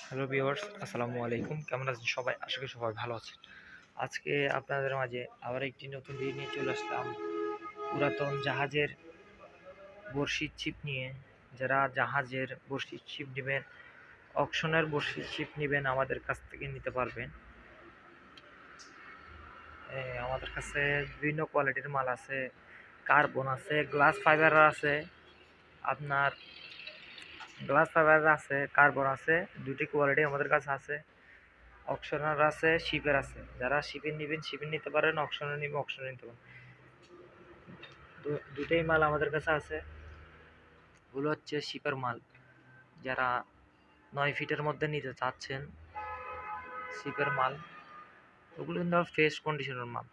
Hello viewers, আসসালামু আলাইকুম। কেমন আছেন সবাই? আশা করি সবাই ভালো আছেন। আজকে আপনাদের মাঝে আবার একটি নতুন ভিডিও নিয়ে চলে আসলাম। পুরাতন জাহাজের বড়শির ছিপ নিয়ে। যারা জাহাজের বড়শির ছিপ নেবেন, অকশনের বড়শির ছিপ নেবেন, আমাদের কাছ থেকে নিতে পারবেন। আমাদের কাছে বিভিন্ন কোয়ালিটির মাল আছে, কার্বন আছে, গ্লাস ফাইবার আছে, আপনার গ্লাস ফাইবার আছে, কার্বন আছে, দুটি কোয়ালিটি আমাদের কাছে আছে। অকশনার আছে, শিপের আছে। যারা শিপের নেবেন শিপের নিতে পারেন, অকশনের নেবেন অকশনের নিতে পারেন। দুটোই মাল আমাদের কাছে আছে। ওগুলো হচ্ছে শিপের মাল। যারা 9 ফিটের মধ্যে নিতে চাচ্ছেন শিপের মাল, ওগুলো কিন্তু ফ্রেশ কন্ডিশনের মাল।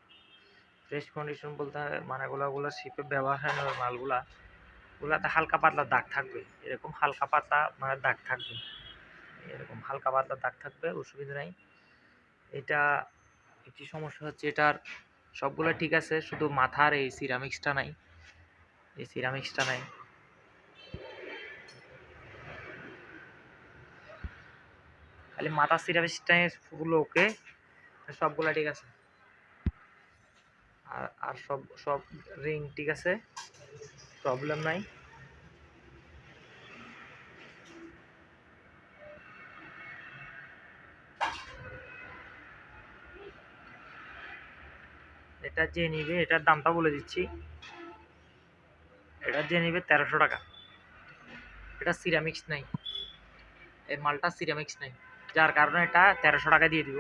ফ্রেশ কন্ডিশন বলতে মানে ওগুলো শিপে ব্যবহার হয় না মালগুলা। ওগুলাতে হালকা পাতলা দাগ থাকবে, এরকম হালকা পাতলা মানে দাগ থাকবে, এরকম হালকা পাতলা দাগ থাকবে, অসুবিধা নাই। এটা একটি সমস্যা হচ্ছে, এটার সবগুলো ঠিক আছে, শুধু মাথার এই সিরামিক্সটা নাই, এই সিরামিক্সটা নাই। খালি মাথার সিরামিক্সটাই ফুল ওকে, সবগুলা ঠিক আছে। আর আর সব সব রিং ঠিক আছে, প্রবলেম নাই। এটা যে নিবে এটার দামটা বলে দিচ্ছি। এটা যে নিবে 1300 টাকা। এটা সিরামিক্স নাই, এই মালটা সিরামিক্স নাই, যার কারণে এটা 1300 টাকা দিয়ে দিব।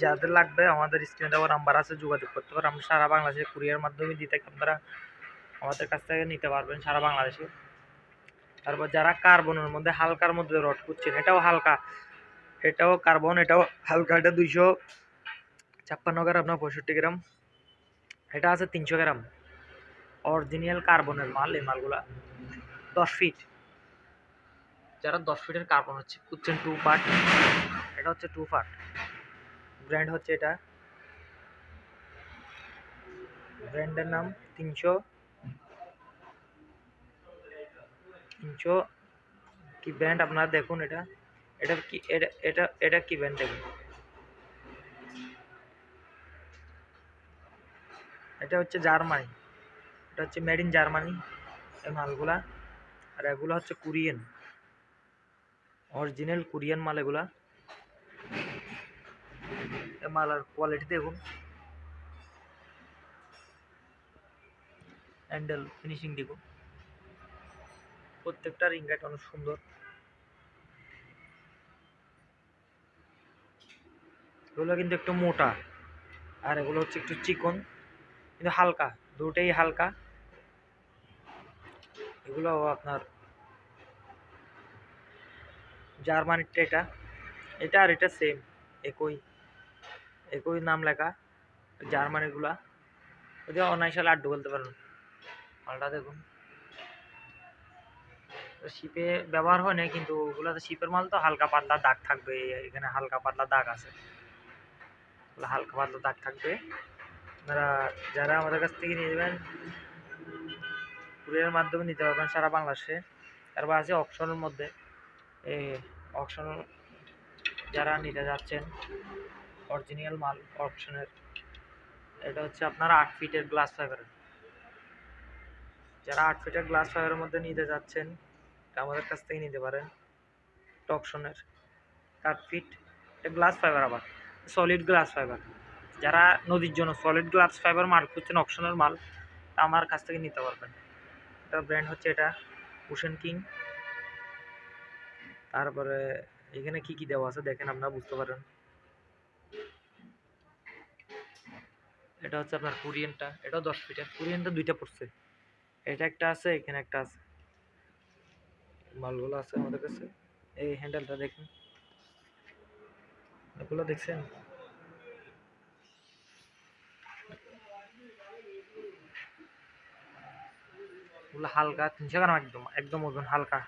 যাদের লাগবে আমাদের স্ক্রিনে দেওয়া নাম্বার আছে, যোগাযোগ করতে পারেন। আমরা সারা বাংলাদেশে কুরিয়ার মাধ্যমে দিতে, আপনারা আমাদের কাছ থেকে নিতে পারবেন সারা বাংলাদেশে। তারপর যারা কার্বনের মধ্যে হালকার মধ্যে রড খুঁজছেন, এটাও হালকা, এটাও কার্বন, এটাও হালকা। এটা 256 গ্রাম না 65 গ্রাম, এটা আছে 300 গ্রাম। অরিজিনাল কার্বনের মাল, এই মালগুলা 10 ফিট। যারা 10 ফিটের কার্বন হচ্ছে খুঁজছেন 2 পার্ট, এটা হচ্ছে 2 পার্ট। ব্র্যান্ড হচ্ছে এটা, ব্র্যান্ডের নাম 300 300 কি ব্র্যান্ড আপনারা দেখুন। এটা এটা কি এটা এটা এটা কি ব্র্যান্ড দেখুন। এটা হচ্ছে জার্মানি, এটা হচ্ছে মেড ইন জার্মানি এই মালগুলা। আর এগুলো হচ্ছে কোরিয়ান, অরিজিনাল কোরিয়ান মাল এগুলা। এই মালার কোয়ালিটি দেখুন, হ্যান্ডেল ফিনিশিং দেখুন, প্রত্যেকটা রিংগাইট অনেক সুন্দর। এগুলো কিন্তু একটু মোটা, আর এগুলো হচ্ছে একটু চিকন, কিন্তু হালকা, দুটোই হালকা। এগুলো আপনার জার্মানিরটা, এটা এটা আর এটা সেম, একই একই নাম লেখা। জার্মানিগুলা ওই যে অনায়াসে লাড্ডু বলতে পারেন। মালটা দেখুন, শিপে ব্যবহার হয় না, কিন্তু ওগুলো তো শিপের মাল, তো হালকা পাতলা দাগ থাকবে, এখানে হালকা পাতলা দাগ আছে, হালকা পাতলা দাগ থাকবে। আপনারা যারা আমাদের কাছ থেকে নিয়ে যাবেন কুরিয়ারের মাধ্যমে নিতে পারবেন সারা বাংলাদেশে। তারপর আছে অকশনের মধ্যে, এই অকশন যারা নিতে যাচ্ছেন অরিজিনাল মাল অকশনের, এটা হচ্ছে আপনার 8 ফিটের গ্লাস ফাইবারের। যারা 8 ফিটের গ্লাস ফাইবারের মধ্যে নিতে যাচ্ছেন আমাদের কাছ থেকে নিতে পারেন। টকশনের 8 ফিট, এটা গ্লাস ফাইবার, আবার সলিড গ্লাস ফাইবার। যারা নদীর জন্য সলিড গ্লাস ফাইবার মাল খুঁজছেন, অকশনের মাল, আমার কাছ থেকে নিতে পারবেন। এটার ব্র্যান্ড হচ্ছে এটা ওশেন কিং। তারপরে এখানে কি কি দেওয়া আছে দেখেন, আপনারা বুঝতে পারেন। এটা হচ্ছে আপনার কোরিয়ানটা, এটাও 10 ফিটের। কোরিয়ানটা দুইটা পড়ছে, এটা একটা আছে, এখানে একটা আছে। মালগুলো আছে আমাদের কাছে। এই হ্যান্ডেলটা দেখুন, এগুলো দেখছেন, এগুলো হালকা 300 গ্রাম, একদম একদম ওজন হালকা।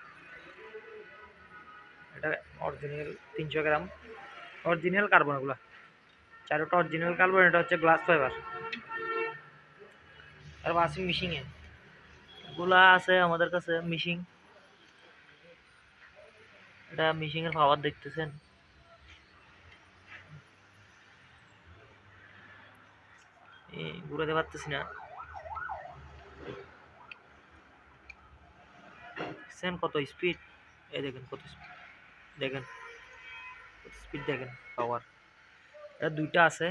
এটা অরিজিনাল 300 গ্রাম, অরিজিনাল কার্বন। এগুলো চারোটা অরিজিনাল কার্বন, এটা হচ্ছে গ্লাস ফাইবার। আর ওয়াশিং মেশিনে এগুলা আছে আমাদের কাছে, মেশিন এটা মিশিং এর পাওয়ার দেখতেছেন, ঘুরাতে পারতেছি না, দেখছেন কত স্পিড, এই দেখেন কত স্পিড, দেখেন স্পিড, দেখেন পাওয়ার। এটা দুইটা আছে,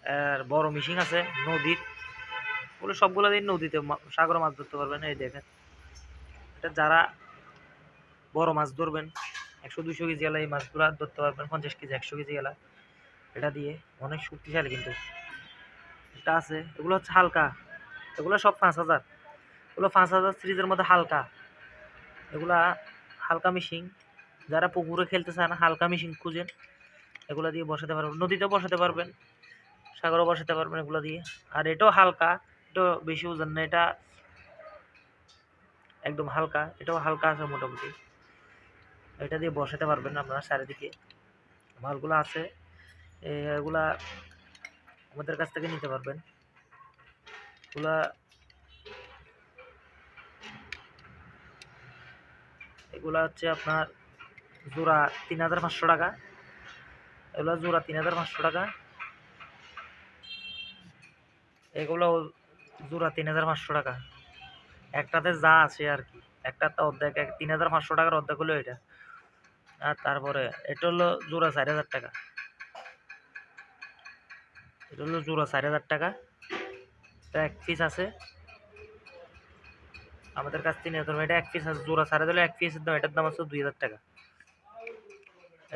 আর বড় মিশিং আছে নদীর, ওগুলো সবগুলো দিন নদীতে সাগরে মাছ ধরতে পারবেন। এই দেখেন, এটা যারা বড় মাছ ধরবেন 100-200 কেজি গেলা এই মাছগুলো ধরতে পারবেন, 50 কেজি 100 কেজি গেলা এটা দিয়ে, অনেক শক্তিশালী। কিন্তু এটা আছে, এগুলো হচ্ছে হালকা, এগুলো সব 5000, এগুলো 5000 সিরিজের মধ্যে হালকা, এগুলা হালকা মিশিং। যারা পুকুরে খেলতে চান হালকা মিশিং খুঁজেন, এগুলো দিয়ে বসাতে পারবেন, নদীতেও বসাতে পারবেন, সাগরও বসাতে পারবেন এগুলো দিয়ে। আর এটাও হালকা, এটাও বেশি ওজন না, এটা একদম হালকা, এটাও হালকা আছে মোটামুটি, এটা দিয়ে বসাতে পারবেন আপনারা চারিদিকে। মালগুলো আছে, এগুলা আমাদের কাছ থেকে নিতে পারবেন। এগুলা এগুলা হচ্ছে আপনার জোড়া 3500 টাকা, এগুলো জোড়া 3500 টাকা, এগুলো জোড়া 3500 টাকা। একটাতে যা আছে আর কি, একটাতে অর্ধেক, 3500 টাকার অর্ধেক হলো এটা। আর তারপরে এটা হলো জোড়া 4000 টাকা, এটা হলো জোড়া 4000 টাকা। এটা এক পিস আছে আমাদের কাছ থেকে নিতে হবে, এটা এক পিস আছে জোড়া 4000, এক পিসের দাম, এটার দাম আছে 2000 টাকা।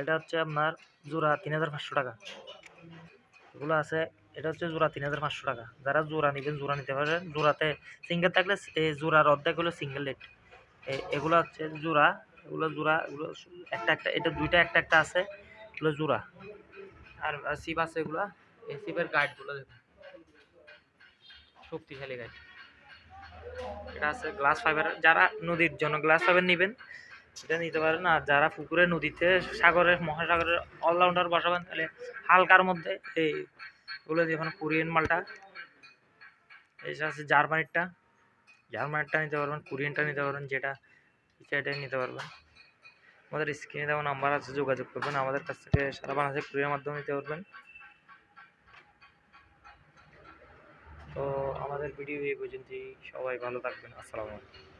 এটা হচ্ছে আপনার জোড়া 3500 টাকা, এগুলো আছে। এটা হচ্ছে জোড়া 3500 টাকা, যারা জোড়া নেবেন জোড়া নিতে পারেন, জোড়াতে সিঙ্গেল থাকলে এই জোড়ার অর্ধেক হলো সিঙ্গেল রেট। এগুলো হচ্ছে জোড়া, এগুলো জোড়া, এগুলো একটা একটা, এটা দুইটা একটা একটা আছে, এগুলো জোড়া। আর সিপ আছে এগুলা, এই সিপের গাইডগুলো দেখুন, শক্তিশালী গাইড। এটা আছে গ্লাস ফাইবার, যারা নদীর জন্য গ্লাস ফাইবার নেবেন এটা নিতে পারেন। আর যারা পুকুরে নদীতে সাগরের মহাসাগরের অলরাউন্ডার বসাবেন তাহলে হালকার মধ্যে এইগুলো দেখুন, কোরিয়ান মালটা, এই আছে জার্মানিটা, জার্মানিটা নিতে পারবেন, কোরিয়ানটা নিতে পারবেন, যেটা সেটাই নিতে পারবেন। আমাদের স্ক্রিনে দেওয়া নাম্বার আছে, যোগাযোগ করবেন, আমাদের কাছ থেকে সারা বাংলাদেশে কুরিয়ার মাধ্যমে নিতে পারবেন। তো আমাদের ভিডিও এই পর্যন্তই, সবাই ভালো থাকবেন, আসসালামু আলাইকুম।